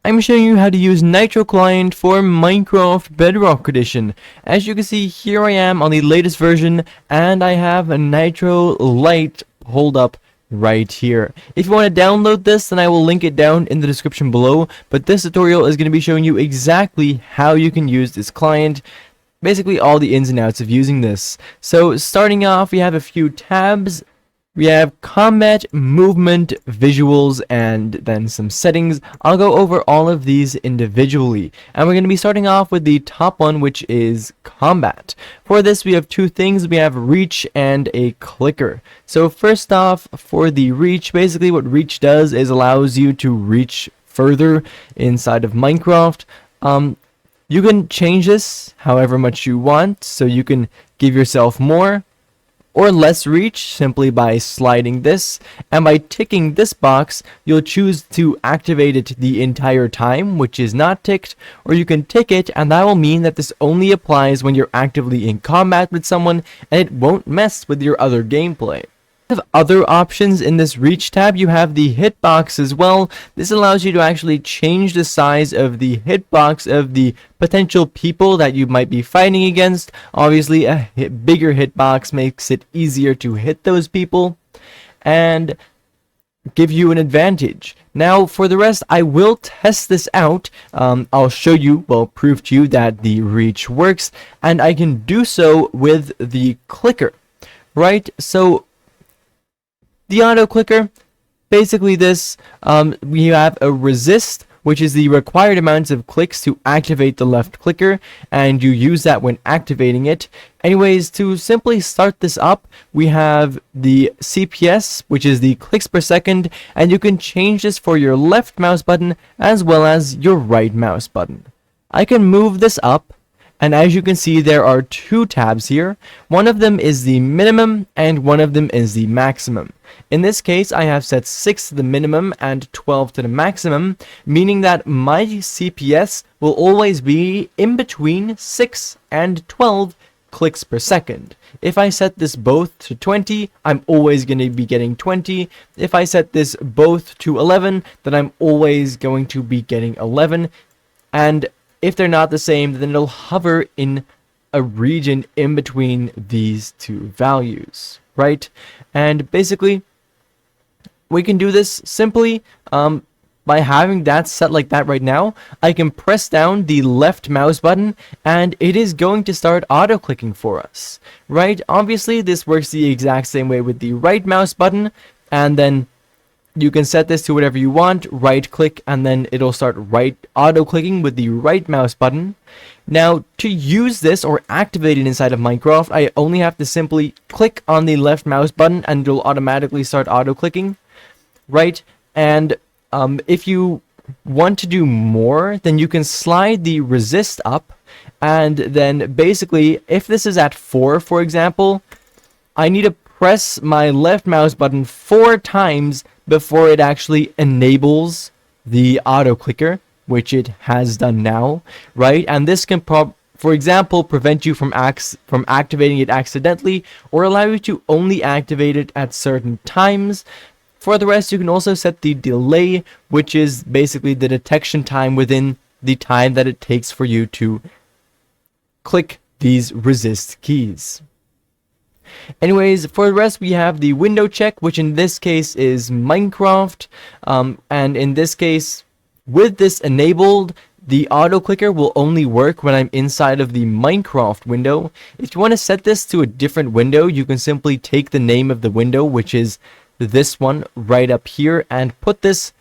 I'm showing you how to use Nitro client for Minecraft Bedrock Edition. As you can see, here I am on the latest version, and I have a Nitro Lite hold up right here. If you want to download this, then I will link it down in the description below, but this tutorial is going to be showing you exactly how you can use this client, basically all the ins and outs of using this. So starting off, we have a few tabs. We have combat, movement, visuals, and then some settings. I'll go over all of these individually. And we're going to be starting off with the top one, which is combat. For this, we have two things. We have reach and a clicker. So first off, for the reach, basically what reach does is allows you to reach further inside of Minecraft. You can change this however much you want, so you can give yourself more or less reach simply by sliding this, and by ticking this box you'll choose to activate it the entire time, which is not ticked, or you can tick it and that will mean that this only applies when you're actively in combat with someone and it won't mess with your other gameplay. Of other options in this reach tab, you have the hitbox as well. This allows you to actually change the size of the hitbox of the potential people that you might be fighting against. Obviously a bigger hitbox makes it easier to hit those people and give you an advantage. Now for the rest, I will test this out. I'll show you, well, prove to you that the reach works, and I can do so with the clicker, right? So the auto clicker, basically this, we have a resist, which is the required amounts of clicks to activate the left clicker, and you use that when activating it. Anyways, to simply start this up, we have the CPS, which is the clicks per second, and you can change this for your left mouse button as well as your right mouse button. I can move this up, and as you can see, there are two tabs here. One of them is the minimum and one of them is the maximum. In this case, I have set 6 to the minimum and 12 to the maximum, meaning that my CPS will always be in between 6 and 12 clicks per second. If I set this both to 20, I'm always going to be getting 20. If I set this both to 11, then I'm always going to be getting 11. And if they're not the same, then it'll hover in a region in between these two values, right? And basically, we can do this simply by having that set like that right now. I can press down the left mouse button and it is going to start auto-clicking for us, right? Obviously, this works the exact same way with the right mouse button, and then you can set this to whatever you want, right click, and then it'll start auto clicking with the right mouse button. Now, to use this or activate it inside of Minecraft, I only have to simply click on the left mouse button and it'll automatically start auto clicking, right? And if you want to do more, then you can slide the resist up, and then basically, if this is at 4, for example, I need to press my left mouse button 4 times before it actually enables the auto clicker, which it has done now, right? And this can for example, prevent you from activating it accidentally, or allow you to only activate it at certain times. For the rest, you can also set the delay, which is basically the detection time within the time that it takes for you to click these resist keys. Anyways, for the rest, we have the window check, which in this case is Minecraft, and in this case, with this enabled, the auto clicker will only work when I'm inside of the Minecraft window. If you want to set this to a different window, you can simply take the name of the window, which is this one right up here, and put this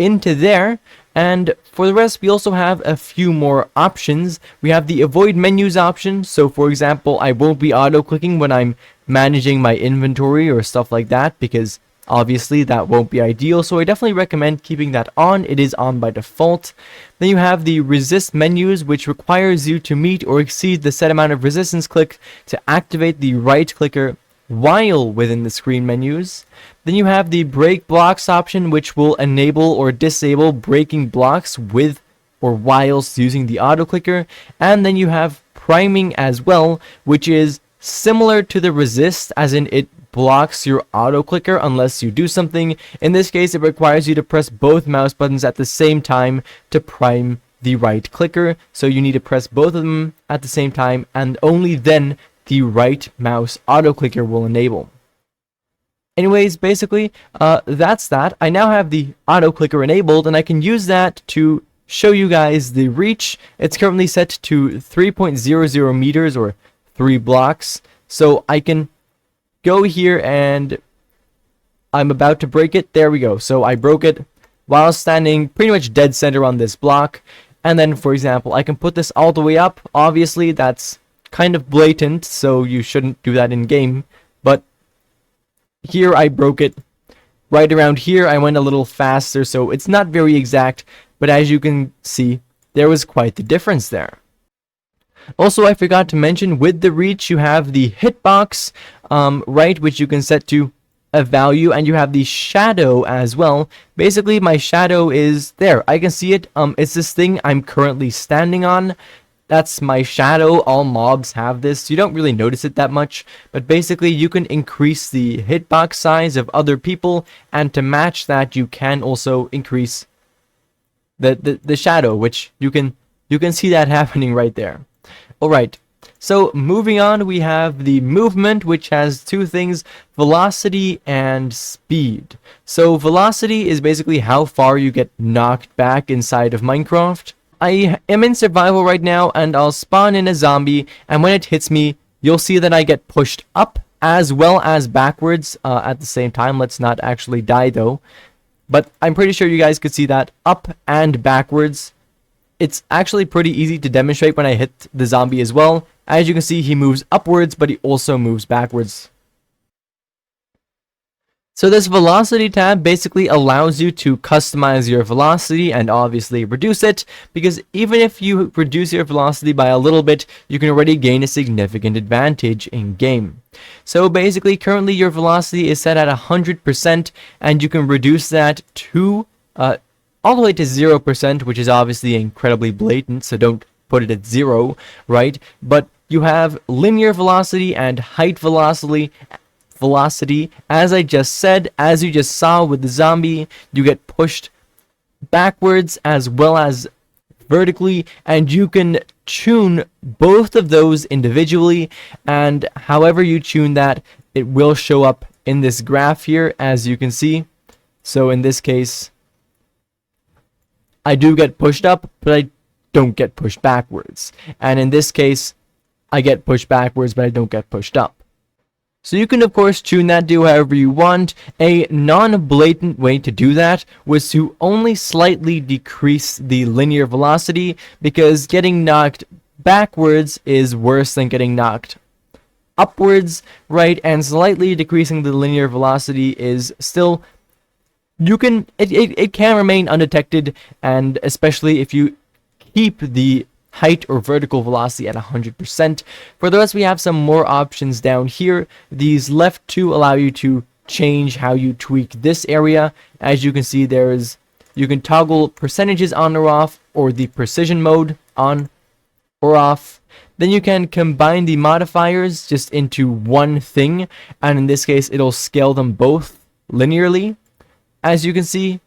into there. And for the rest, we also have a few more options. We have the avoid menus option. So for example, I won't be auto clicking when I'm managing my inventory or stuff like that, because obviously that won't be ideal. So I definitely recommend keeping that on. It is on by default. Then you have the resist menus, which requires you to meet or exceed the set amount of resistance click to activate the right clicker while within the screen menus. Then you have the break blocks option, which will enable or disable breaking blocks with or whilst using the auto clicker. And then you have priming as well, which is similar to the resist, as in it blocks your auto clicker unless you do something. In this case, it requires you to press both mouse buttons at the same time to prime the right clicker. So you need to press both of them at the same time, and only then the right mouse auto clicker will enable. Anyways, basically, that's that. I now have the auto clicker enabled, and I can use that to show you guys the reach. It's currently set to 3.00 meters or 3 blocks. So I can go here and I'm about to break it. There we go. So I broke it while standing pretty much dead center on this block. And then, for example, I can put this all the way up. Obviously, that's kind of blatant, so you shouldn't do that in game. But here I broke it. Right around here, I went a little faster, so it's not very exact. But as you can see, there was quite the difference there. Also, I forgot to mention, with the reach, you have the hitbox, right, which you can set to a value, and you have the shadow as well. Basically, my shadow is there. I can see it. It's this thing I'm currently standing on. That's my shadow. All mobs have this. You don't really notice it that much, but basically, you can increase the hitbox size of other people, and to match that, you can also increase the shadow, which you can see that happening right there. Alright, so moving on, we have the movement, which has two things, velocity and speed. So velocity is basically how far you get knocked back inside of Minecraft. I am in survival right now, and I'll spawn in a zombie, and when it hits me, you'll see that I get pushed up as well as backwards at the same time. Let's not actually die though. But I'm pretty sure you guys could see that up and backwards. It's actually pretty easy to demonstrate when I hit the zombie as well. As you can see, he moves upwards, but he also moves backwards. So this velocity tab basically allows you to customize your velocity and obviously reduce it, because even if you reduce your velocity by a little bit, you can already gain a significant advantage in game. So basically, currently your velocity is set at 100%, and you can reduce that to all the way to 0%, which is obviously incredibly blatant, so don't put it at 0, right? But you have linear velocity and height velocity. As I just said, as you just saw with the zombie, you get pushed backwards as well as vertically, and you can tune both of those individually, and however you tune that, it will show up in this graph here, as you can see. So in this case, I do get pushed up, but I don't get pushed backwards. And in this case, I get pushed backwards, but I don't get pushed up. So you can of course tune that to however you want. A non-blatant way to do that was to only slightly decrease the linear velocity, because getting knocked backwards is worse than getting knocked upwards, right? And slightly decreasing the linear velocity is still, it can remain undetected, and especially if you keep the height or vertical velocity at 100%. For the rest, we have some more options down here. These left two allow you to change how you tweak this area. As you can see, you can toggle percentages on or off, or the precision mode on or off. Then you can combine the modifiers just into one thing, and in this case it'll scale them both linearly, as you can see.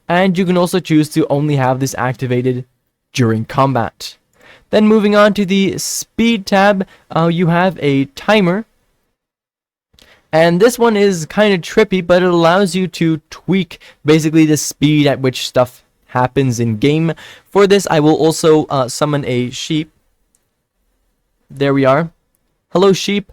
And you can also choose to only have this activated during combat. Then moving on to the speed tab, you have a timer. And this one is kind of trippy, but it allows you to tweak basically the speed at which stuff happens in game. For this, I will also summon a sheep. There we are. Hello, sheep.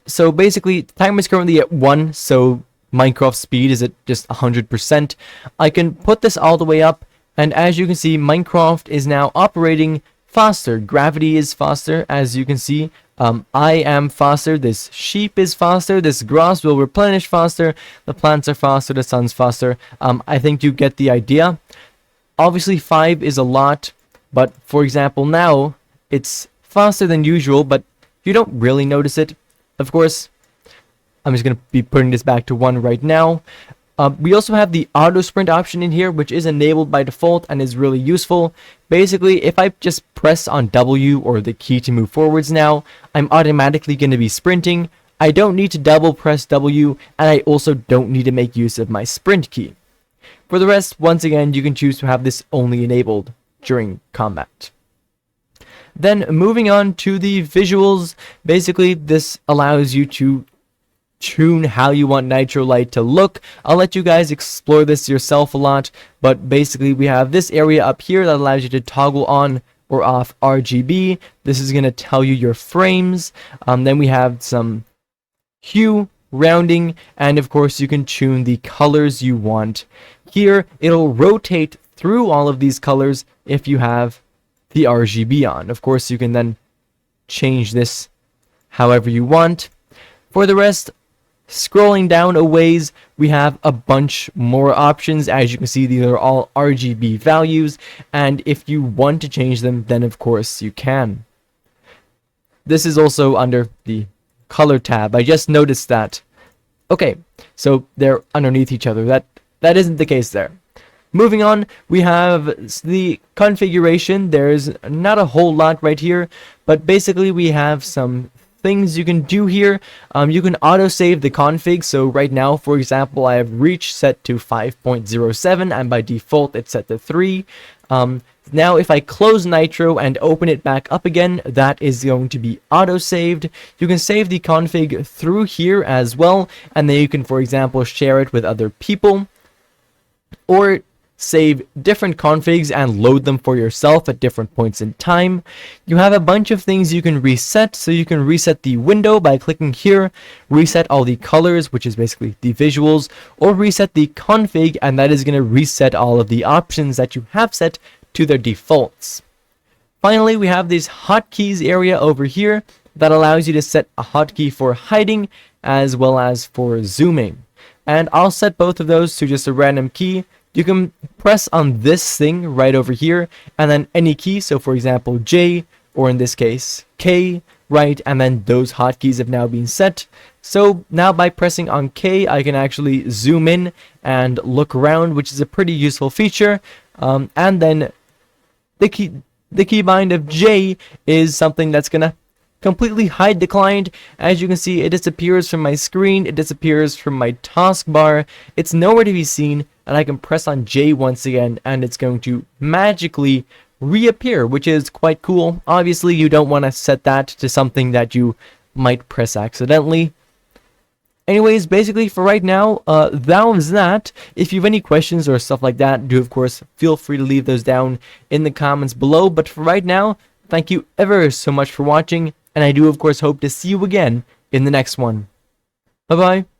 So basically, the timer is currently at 1, so Minecraft speed is at just 100%. I can put this all the way up, and as you can see, Minecraft is now operating faster. Gravity is faster, as you can see. I am faster, this sheep is faster, this grass will replenish faster, the plants are faster, the sun's faster. I think you get the idea. Obviously 5 is a lot, but for example now, it's faster than usual, but you don't really notice it. Of course, I'm just going to be putting this back to 1 right now. We also have the auto sprint option in here, which is enabled by default and is really useful. Basically, if I just press on W or the key to move forwards now, I'm automatically going to be sprinting. I don't need to double press W, and I also don't need to make use of my sprint key. For the rest, once again, you can choose to have this only enabled during combat. Then moving on to the visuals, basically this allows you to tune how you want Nitr0 Lite to look. I'll let you guys explore this yourself a lot, but basically we have this area up here that allows you to toggle on or off RGB. This is going to tell you your frames. Then we have some hue, rounding, and of course you can tune the colors you want. Here it'll rotate through all of these colors if you have the RGB on. Of course you can then change this however you want. For the rest, scrolling down a ways, we have a bunch more options. As you can see, these are all RGB values, and if you want to change them, then of course you can. This is also under the color tab. I just noticed that. Okay, so they're underneath each other. That isn't the case there. Moving on, we have the configuration. There's not a whole lot right here, but basically we have some things you can do here. You can autosave the config. So right now, for example, I have reach set to 5.07 and by default it's set to 3. Now if I close Nitro and open it back up again, that is going to be auto-saved. You can save the config through here as well, and then you can, for example, share it with other people, or save different configs and load them for yourself at different points in time. You have a bunch of things you can reset. So you can reset the window by clicking here, reset all the colors, which is basically the visuals, or reset the config, and that is going to reset all of the options that you have set to their defaults. Finally, we have this hotkeys area over here that allows you to set a hotkey for hiding as well as for zooming. And I'll set both of those to just a random key. You can press on this thing right over here, and then any key, so for example J, or in this case K, right, and then those hotkeys have now been set. So now by pressing on K, I can actually zoom in and look around, which is a pretty useful feature. And then the keybind of J is something that's gonna completely hide the client. As you can see, it disappears from my screen, it disappears from my taskbar, it's nowhere to be seen, and I can press on J once again and it's going to magically reappear, which is quite cool. Obviously you don't want to set that to something that you might press accidentally. Anyways, basically for right now, that was that. If you have any questions or stuff like that, do of course feel free to leave those down in the comments below. But for right now, thank you ever so much for watching, and I do of course hope to see you again in the next one. Bye bye.